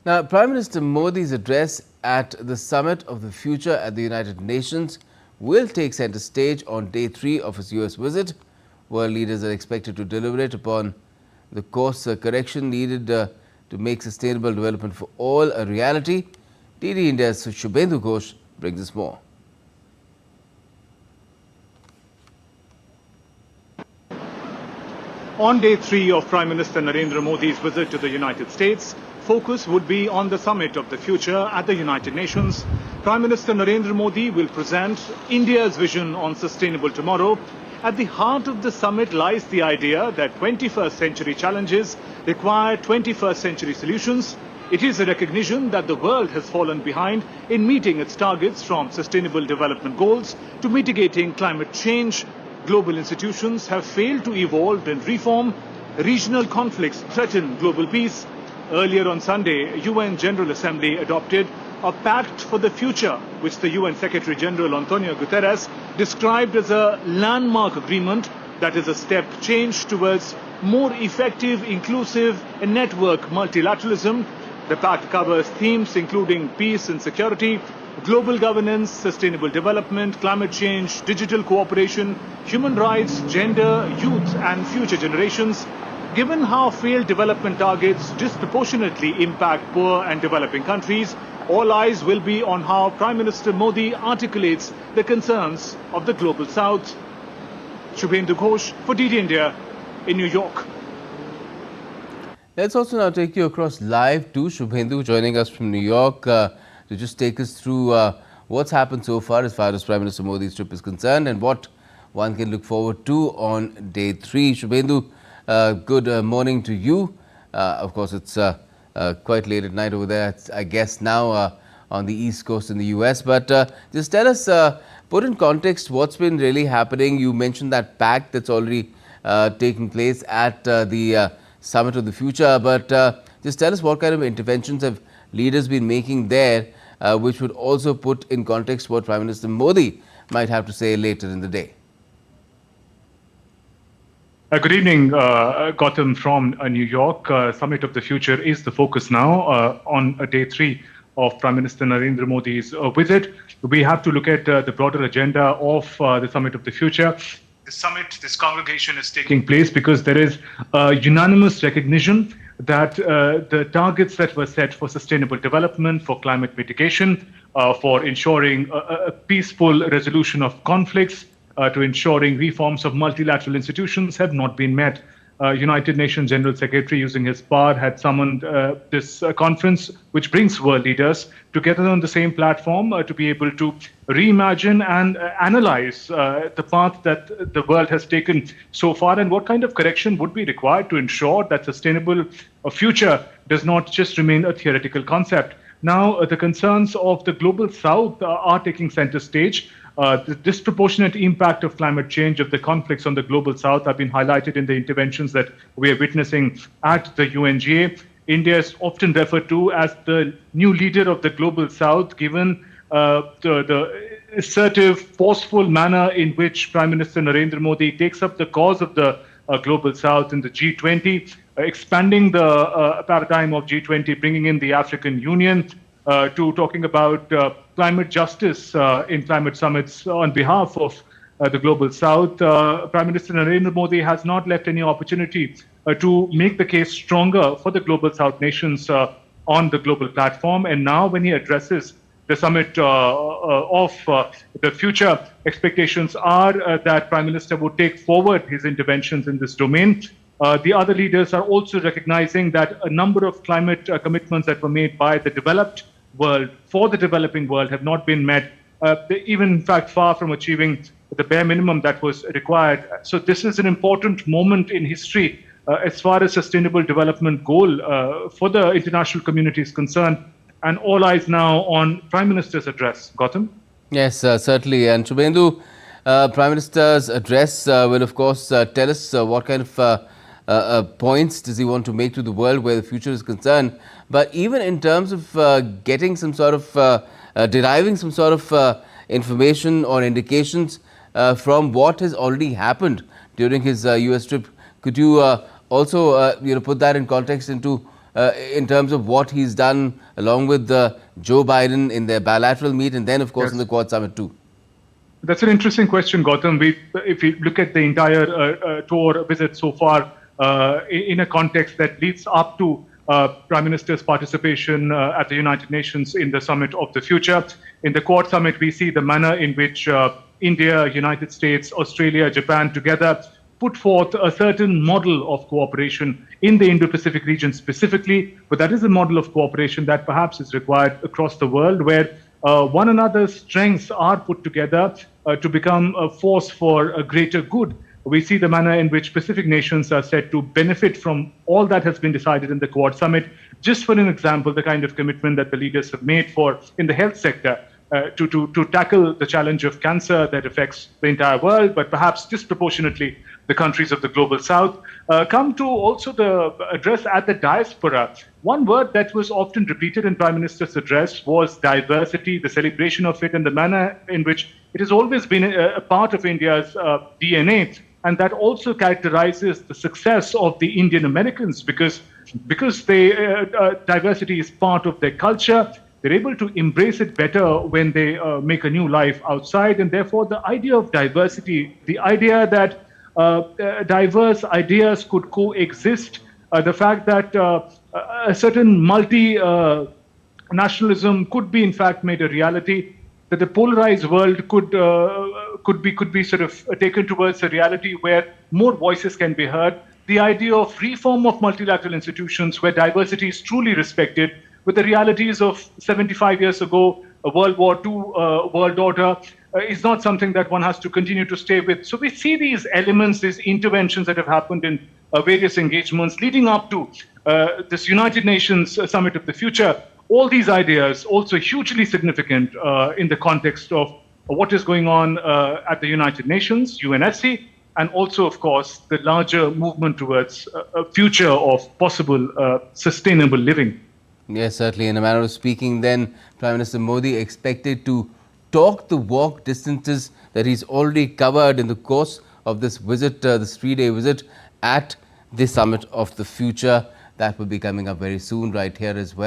Now, Prime Minister Modi's address at the Summit of the Future at the United Nations will take centre stage on day 3 of his US visit. World leaders are expected to deliberate upon the course correction needed to make sustainable development for all a reality. DD India's Shubhendu Ghosh brings us more. On day 3 of Prime Minister Narendra Modi's visit to the United States, focus would be on the Summit of the Future at the United Nations. Prime Minister Narendra Modi will present India's vision on sustainable tomorrow. At the heart of the summit lies the idea that 21st century challenges require 21st century solutions. It is a recognition that the world has fallen behind in meeting its targets, from sustainable development goals to mitigating climate change. Global institutions have failed to evolve and reform. Regional conflicts threaten global peace. Earlier on Sunday, UN General Assembly adopted a pact for the future, which the UN Secretary General Antonio Guterres described as a landmark agreement that is a step change towards more effective, inclusive and network multilateralism. The pact covers themes including peace and security, global governance, sustainable development, climate change, digital cooperation, human rights, gender, youth and future generations. Given how failed development targets disproportionately impact poor and developing countries, all eyes will be on how Prime Minister Modi articulates the concerns of the Global South. Shubhendu Ghosh for DD India in New York. Let's also now take you across live to Shubhendu, joining us from New York to just take us through what's happened so far as Prime Minister Modi's trip is concerned and what one can look forward to on day 3. Shubhendu, good morning to you. Of course, it's quite late at night over there, I guess now on the East Coast in the US. But just tell us, put in context what's been really happening. You mentioned that pact that's already taking place at the Summit of the Future. But just tell us what kind of interventions have leaders been making there, which would also put in context what Prime Minister Modi might have to say later in the day. Good evening, Gautam from New York. Summit of the Future is the focus now on day 3 of Prime Minister Narendra Modi's visit. We have to look at the broader agenda of the Summit of the Future. This congregation is taking place because there is unanimous recognition that the targets that were set for sustainable development, for climate mitigation, for ensuring a peaceful resolution of conflicts, to ensuring reforms of multilateral institutions have not been met. United Nations General Secretary, using his power, had summoned this conference, which brings world leaders together on the same platform to be able to reimagine and analyze the path that the world has taken so far and what kind of correction would be required to ensure that sustainable future does not just remain a theoretical concept. Now, the concerns of the Global South are taking center stage. The disproportionate impact of climate change, of the conflicts on the Global South, have been highlighted in the interventions that we are witnessing at the UNGA. India is often referred to as the new leader of the Global South, given the assertive, forceful manner in which Prime Minister Narendra Modi takes up the cause of the Global South in the G20, expanding the paradigm of G20, bringing in the African Union, to talking about climate justice in climate summits on behalf of the Global South. Prime Minister Narendra Modi has not left any opportunity to make the case stronger for the Global South nations on the global platform. And now when he addresses the summit of the future, expectations are that Prime Minister would take forward his interventions in this domain. The other leaders are also recognizing that a number of climate commitments that were made by the developed world for the developing world have not been met, even in fact far from achieving the bare minimum that was required. So this is an important moment in history as far as sustainable development goal for the international community is concerned, and all eyes now on Prime Minister's address. Gautam? Yes, certainly. And Shubhendu, Prime Minister's address will of course tell us what kind of points does he want to make to the world where the future is concerned. But even in terms of getting some sort of, deriving some sort of information or indications from what has already happened during his US trip, could you also put that in context into in terms of what he's done along with Joe Biden in their bilateral meet and then, of course, in the Quad Summit too? That's an interesting question, Gautam. If we look at the entire tour visit so far in a context that leads up to Prime Minister's participation at the United Nations in the Summit of the Future. In the Quad Summit, we see the manner in which India, United States, Australia, Japan together put forth a certain model of cooperation in the Indo-Pacific region specifically, but that is a model of cooperation that perhaps is required across the world, where one another's strengths are put together to become a force for a greater good. We see the manner in which Pacific nations are said to benefit from all that has been decided in the Quad Summit. Just for an example, the kind of commitment that the leaders have made in the health sector to tackle the challenge of cancer that affects the entire world, but perhaps disproportionately the countries of the global south. Come to also the address at the diaspora. One word that was often repeated in Prime Minister's address was diversity, the celebration of it, and the manner in which it has always been a part of India's DNA. And that also characterizes the success of the Indian Americans because diversity is part of their culture. They're able to embrace it better when they make a new life outside. And therefore, the idea of diversity, the idea that diverse ideas could coexist, the fact that a certain multi-nationalism could be in fact made a reality, that the polarized world could be sort of taken towards a reality where more voices can be heard. The idea of reform of multilateral institutions where diversity is truly respected, with the realities of 75 years ago, a World War II world order, is not something that one has to continue to stay with. So we see these elements, these interventions that have happened in various engagements leading up to this United Nations Summit of the Future. All these ideas also hugely significant in the context of what is going on at the United Nations, UNSC, and also, of course, the larger movement towards a future of possible sustainable living. Yes, certainly. In a manner of speaking, then, Prime Minister Modi expected to talk the walk distances that he's already covered in the course of this visit, this 3-day visit at the Summit of the Future. That will be coming up very soon right here as well.